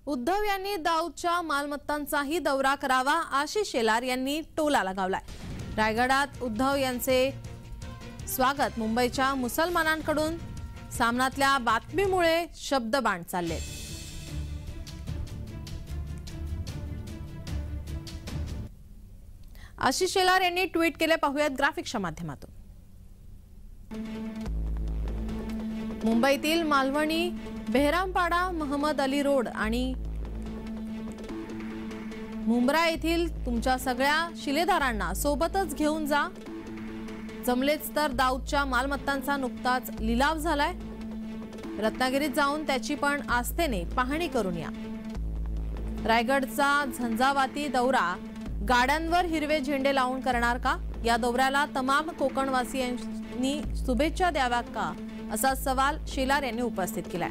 उद्धव यांनी दाऊदच्या मालमत्तांचाही दौरा करावा, आशिष शेलार यांनी टोला लगावलाय। रायगडात उद्धव यांचे स्वागत मुंबईच्या मुसलमानांकडून सामनातल्या बातमीमुळे शब्दबाण चालले। आशिष शेलार यांनी ट्विट केले, पाहूयात ग्राफिक्सच्या माध्यमातून। मुंबईतील मालवणी, बेहरामपाडा, महमद अली रोड आणि मुंब्रा येथील तुमच्या सगळ्या शिलेदारांना सोबतच घेऊन जा। जमलेच तर दाऊदच्या मालमत्तांचा नुकताच लिलाव झालाय, रत्नागिरीत जाऊन त्याची पण आस्थेने पाहणी करून या। रायगडचा झंझावाती दौरा गाड्यांवर हिरवे झेंडे लावून करणार का? या दौऱ्याला तमाम कोकणवासियांनी शुभेच्छा द्याव्या का, असा सवाल शेलार यांनी उपस्थित केलाय।